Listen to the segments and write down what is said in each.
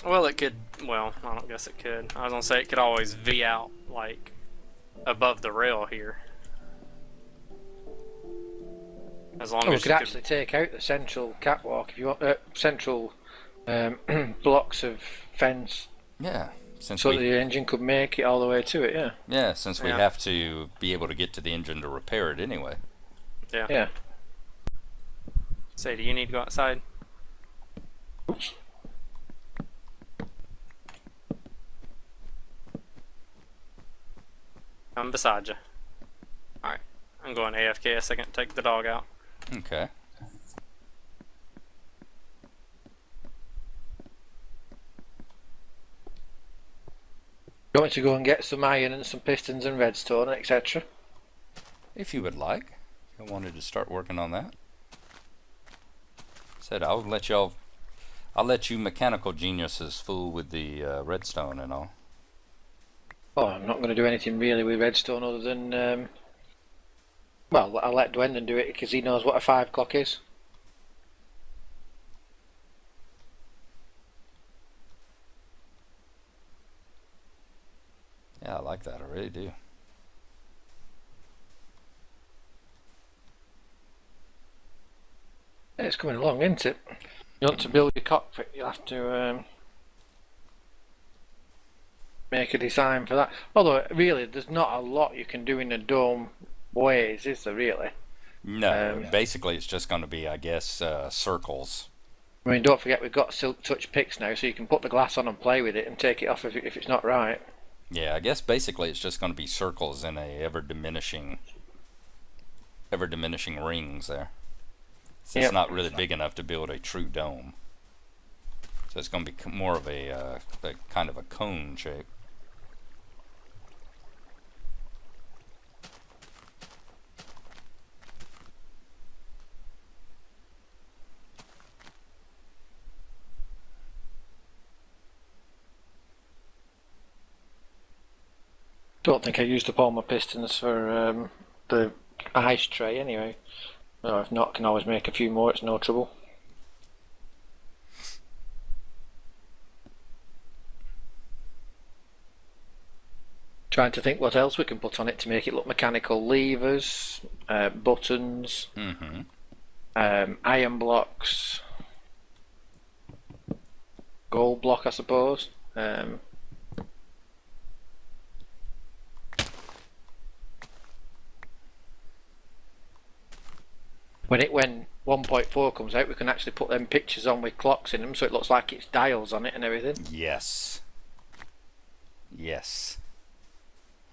Well, it could. Well, I don't guess it could. I was gonna say it could always V out like above the rail here, as long Oh, we as could you could. actually take out the central catwalk if you want, central um, blocks of fence, Yeah, since so that we the engine could make it all the way to it. Yeah. since we Yeah, have to be able to get to the engine to repair it anyway. yeah. Yeah. Say, do you need to go outside? Oops. I'm beside you. All right. I'm going AFK a second. Take the dog out. Okay. You want me to go and get some iron and some pistons and redstone, etc. If you would like. If I wanted to start working on that. Said I'll let you mechanical geniuses fool with the redstone and all. Oh, I'm not going to do anything really with redstone other than, well, I'll let Dwenden do it because he knows what a 5 o'clock is. Yeah, I like that. I really do. It's coming along, isn't it? You want to build your cockpit, you'll have to make a design for that. Although, really, there's not a lot you can do in the dome ways, is there, really? No, basically it's just going to be, I guess, circles. I mean, don't forget we've got Silk Touch picks now, so you can put the glass on and play with it and take it off if it's not right. Yeah, I guess basically it's just going to be circles in a ever diminishing rings there. So it's not really big enough to build a true dome. So it's going to be more of a kind of a cone shape. Don't think I used up all my pistons for the ice tray anyway. No, if not, can always make a few more, it's no trouble. Trying to think what else we can put on it to make it look mechanical. Levers, buttons, iron blocks, gold block I suppose. When 1.4 comes out, we can actually put them pictures on with clocks in them, so it looks like it's dials on it and everything. Yes. Yes.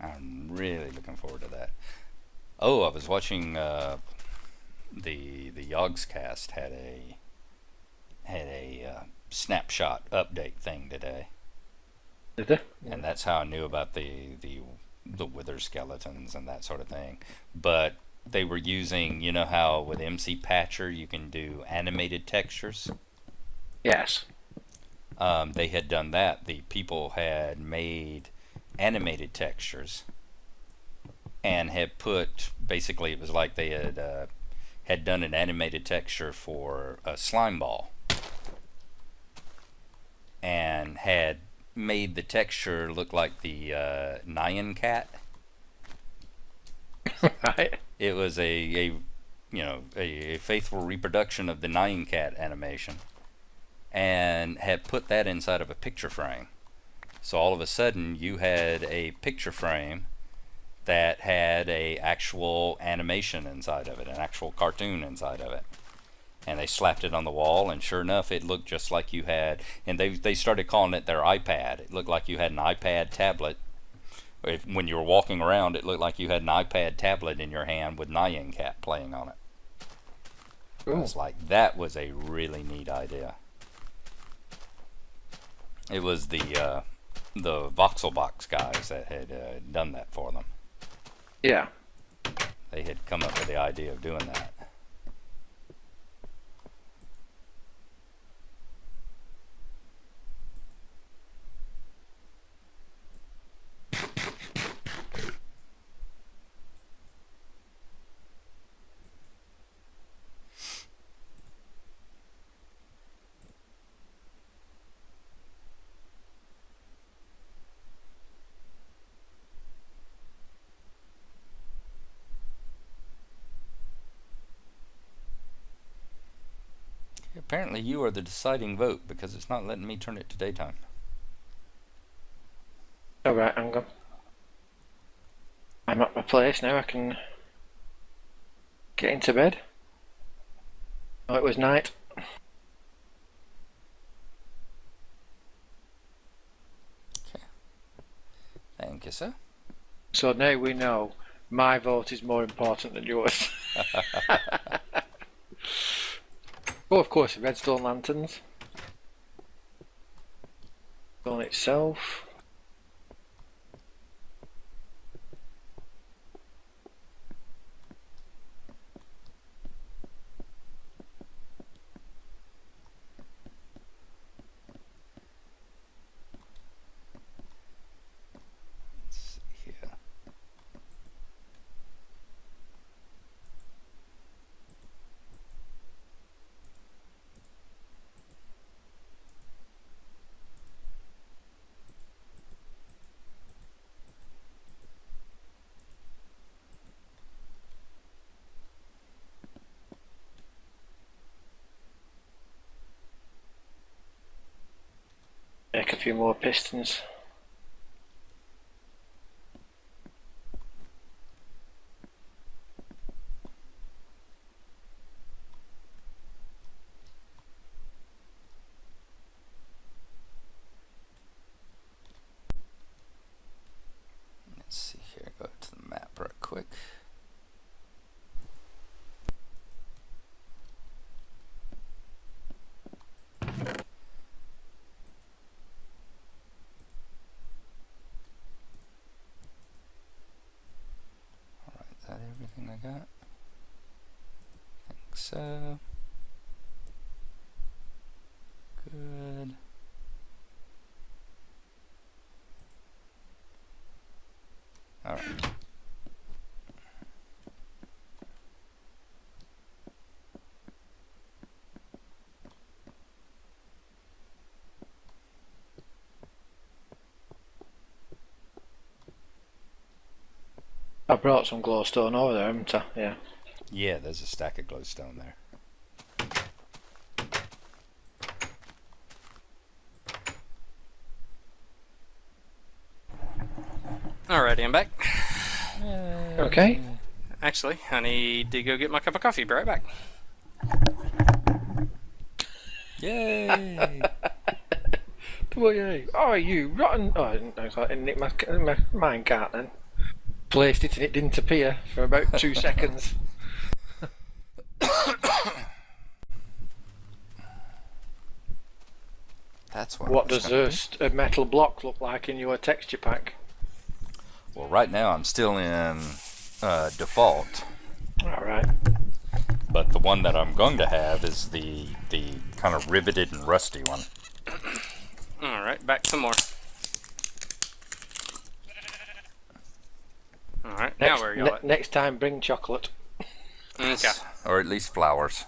I'm really looking forward to that. Oh, I was watching the Yogscast had a snapshot update thing today. Did they? And that's how I knew about the wither skeletons and that sort of thing. But they were using, you know how with MC Patcher you can do animated textures? Yes. They had done that. The people had made animated textures and had put, basically it was like they had done an animated texture for a slime ball and had made the texture look like the Nyan cat. Right. It was a faithful reproduction of the Nyan cat animation, and had put that inside of a picture frame. So all of a sudden you had a picture frame that had a actual animation inside of it, an actual cartoon inside of it. And they slapped it on the wall, and sure enough it looked just like you had, and they started calling it their iPad. It looked like you had an iPad tablet. When you were walking around, it looked like you had an iPad tablet in your hand with Nyan Cat playing on it. I was like, that was a really neat idea. It was the Voxelbox guys that had done that for them. Yeah. They had come up with the idea of doing that. apparently you are the deciding vote because it's not letting me turn it to daytime. Alright, hang on. I'm at my place now, I can get into bed. Oh, it was night. Okay. Thank you, sir. So now we know my vote is more important than yours. Oh, of course, redstone lanterns. On itself. Let's see here. Make a few more pistons. Let's see here. Go to the map right quick. Alright, is that everything I got? I think so. Good. Alright. I brought some glowstone over there, haven't I? Yeah. Yeah, there's a stack of glowstone there. Alrighty, I'm back. Okay. Actually, I need to go get my cup of coffee. Be right back. Yay! Oh, you rotten! Oh, I didn't know I didn't nick my minecart then. Placed it and it didn't appear for about 2 seconds. That's what. What does a metal block look like in your texture pack? Well, right now I'm still in default, Alright. but the one that I'm going to have is the kind of riveted and rusty one. Alright, back some more. Alright, now where are y'all at? Next time, bring chocolate. Okay. Or at least flowers.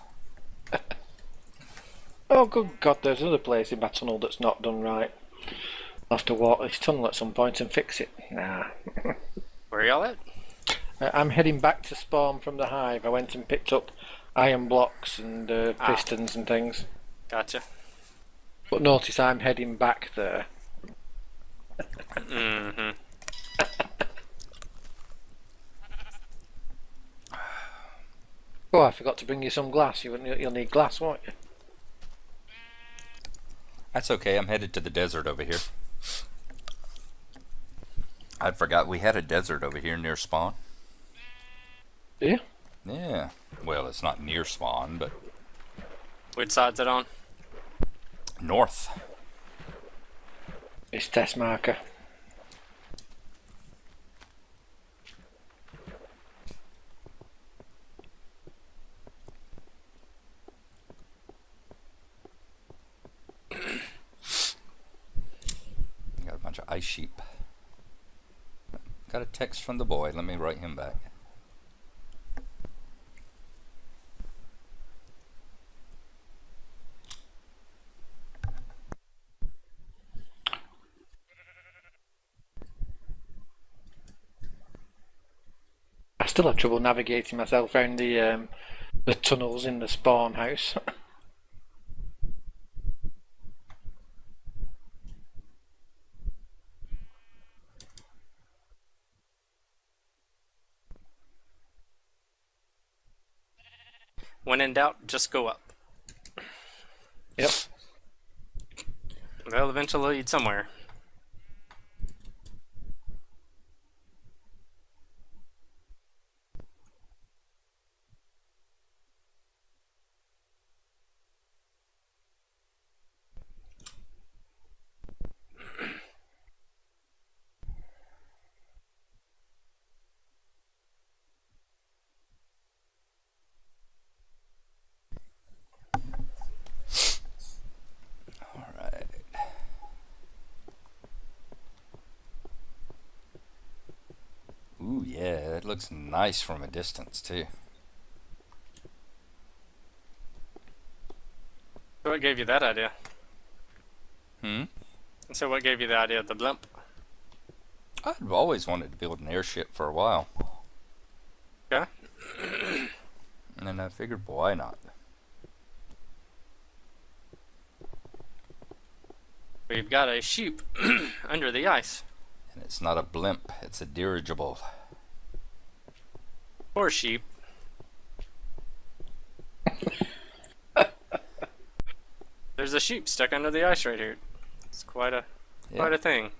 Oh, good God, there's another place in my tunnel that's not done right. I'll have to walk this tunnel at some point and fix it. Nah. Where are y'all at? I'm heading back to spawn from the hive. I went and picked up iron blocks and pistons and things. Gotcha. But notice I'm heading back there. Mm-hmm. Oh, I forgot to bring you some glass. You'll need glass, won't you? That's okay, I'm headed to the desert over here. I forgot we had a desert over here near spawn. Do you? Yeah. Well, it's not near spawn, but Which side's it on? north. It's test marker. Got a bunch of ice sheep. Got a text from the boy. Let me write him back. I still have trouble navigating myself around the tunnels in the spawn house. when in doubt, just go up. Yep. They'll eventually lead somewhere. Alright. Ooh, yeah, it looks nice from a distance, too. So what gave you that idea? Hmm? So what gave you the idea of the blimp? I've always wanted to build an airship for a while. Okay. And then I figured, why not? We've got a sheep under the ice. And it's not a blimp, it's a dirigible. Poor sheep. There's a sheep stuck under the ice right here. It's quite a thing.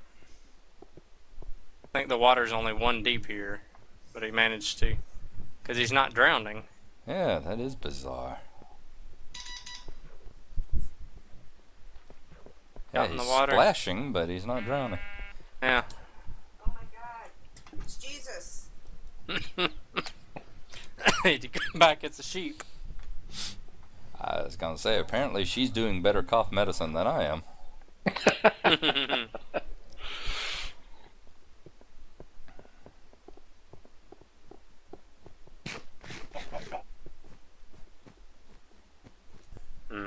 I think the water's only 1 deep here, but he managed to, because he's not drowning. Yeah, that is bizarre. Yeah, Out in he's the water. splashing, but he's not drowning. Yeah. Oh my God, it's Jesus. Hey, to come back, it's a sheep. I was gonna say, apparently she's doing better cough medicine than I am. Hmm.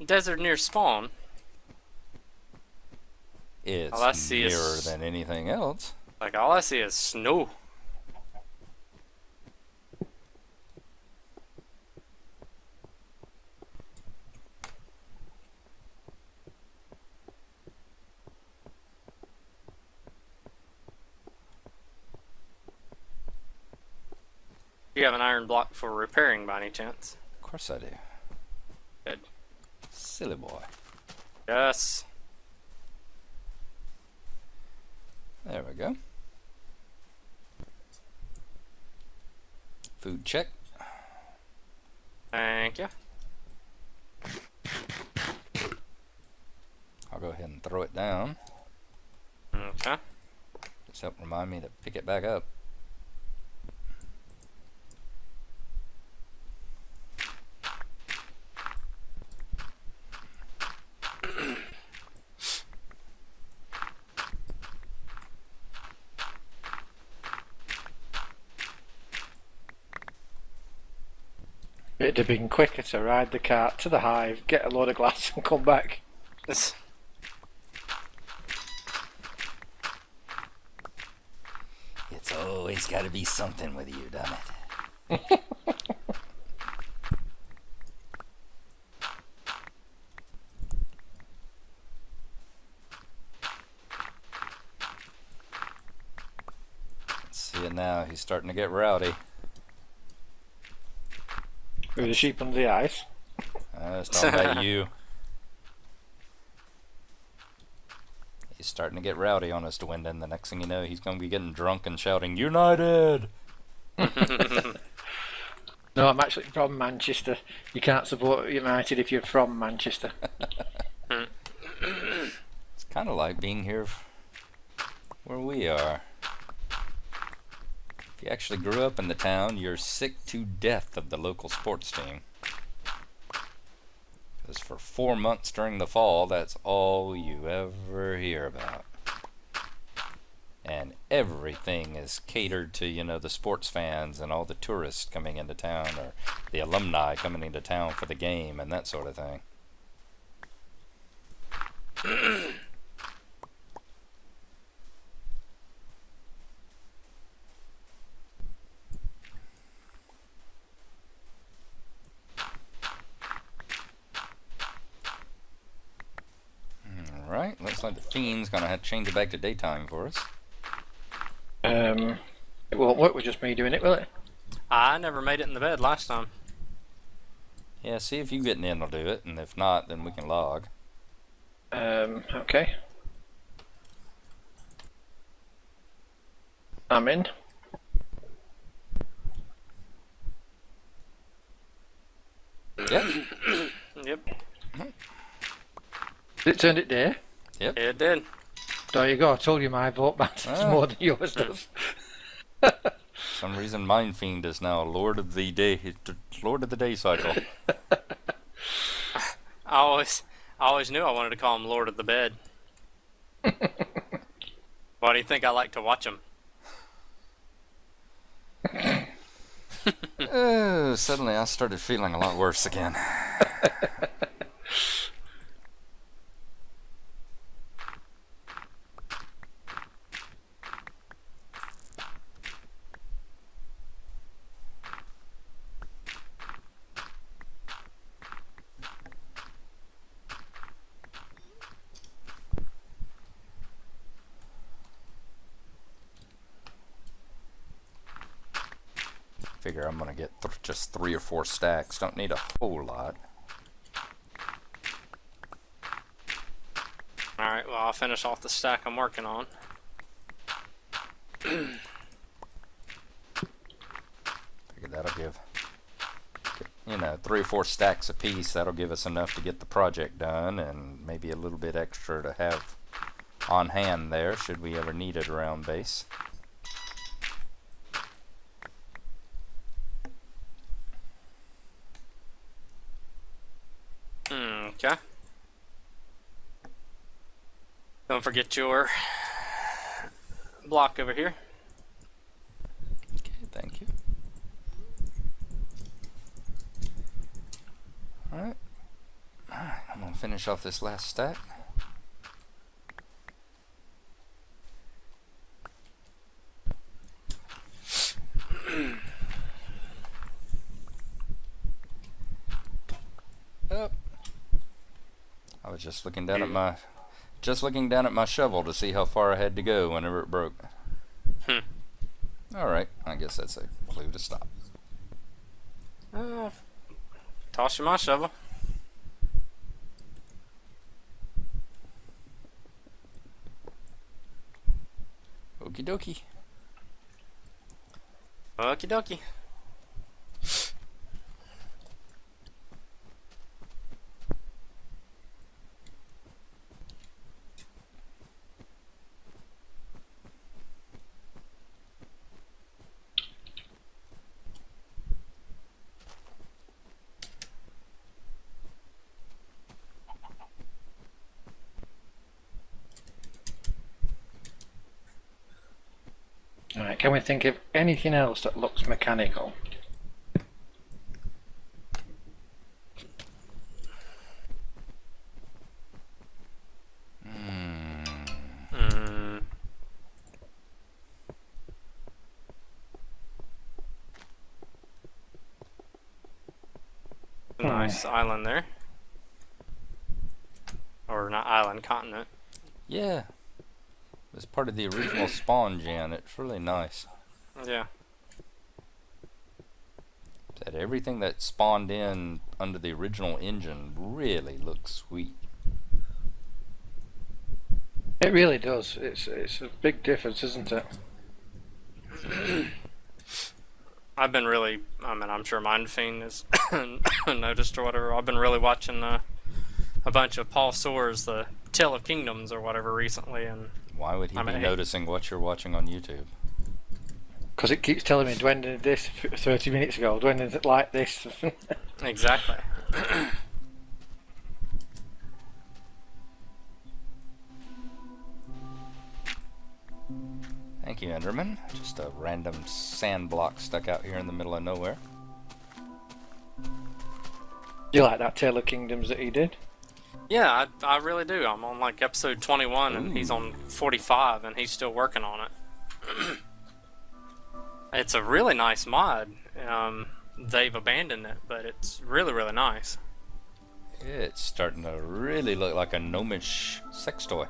Desert near spawn. It's All I see is- nearer than anything else. Like, all I see is snow. You have an iron block for repairing by any chance? Of course I do. Good. Silly boy. Yes. There we go. Food check. Thank you. I'll go ahead and throw it down. Okay. Just help remind me to pick it back up. It'd have been quicker to ride the cart to the hive, get a load of glass and come back. This. It's always got to be something with you, damn it. See it now, he's starting to get rowdy. With the sheep under the ice. I was talking about you. He's starting to get rowdy on us, Dwenden. The next thing you know, he's going to be getting drunk and shouting, "United!" No, I'm actually from Manchester. You can't support United if you're from Manchester. It's kind of like being here where we are. If you actually grew up in the town, you're sick to death of the local sports team. Because for 4 months during the fall, that's all you ever hear about. And everything is catered to, you know, the sports fans and all the tourists coming into town, or the alumni coming into town for the game and that sort of thing. Alright, let's Looks like the fiend's gonna have to change it back to daytime for us. It won't work with just me doing it, will it? I never made it in the bed last time. Yeah, see if you getting in will do it, and if not, then we can log. Okay. I'm in. Yep. Yep, It turned it day. it did. There you go. I told you my vote matters more than yours does. For some reason, Mind Fiend is now Lord of the Day, Lord of the Day cycle. I always knew I wanted to call him Lord of the Bed. Why do you think I like to watch him? Oh, suddenly I started feeling a lot worse again. Figure I'm gonna get just 3 or 4 stacks. Don't need a whole lot. Alright, well, I'll finish off the stack I'm working on. Figure that'll give, you know, 3 or 4 stacks apiece. That'll give us enough to get the project done, and maybe a little bit extra to have on hand there should we ever need it around base. Okay. Don't forget your block over here. Okay, thank you. Alright. Alright, I'm gonna finish off this last stack. Oh. I was just looking down at my shovel to see how far I had to go whenever it broke. Alright, I guess that's a clue to stop. Toss you my shovel. Okie dokie. Okie dokie. Alright, can we think of anything else that looks mechanical? Nice island there. Or not island, continent. Yeah. It was part of the original spawn gen. It's really nice. Yeah. That everything that spawned in under the original engine really looks sweet. It really does. It's a big difference, isn't it? I've been really, I mean, I'm sure Mind Fiend has noticed or whatever. I've been really watching a bunch of Paul Soares, the Tale of Kingdoms or whatever recently, and Why would he be noticing what you're watching on YouTube? Because it keeps telling me Dwenden did this 30 minutes ago, Dwenden did like this. Exactly. Thank you, Enderman. Just a random sand block stuck out here in the middle of nowhere. You like that Tale of Kingdoms that he did? Yeah, I really do. I'm on like episode 21 and he's on 45 and he's still working on it. It's a really nice mod. They've abandoned it, but it's really, really nice. It's starting to really look like a gnomish sex toy.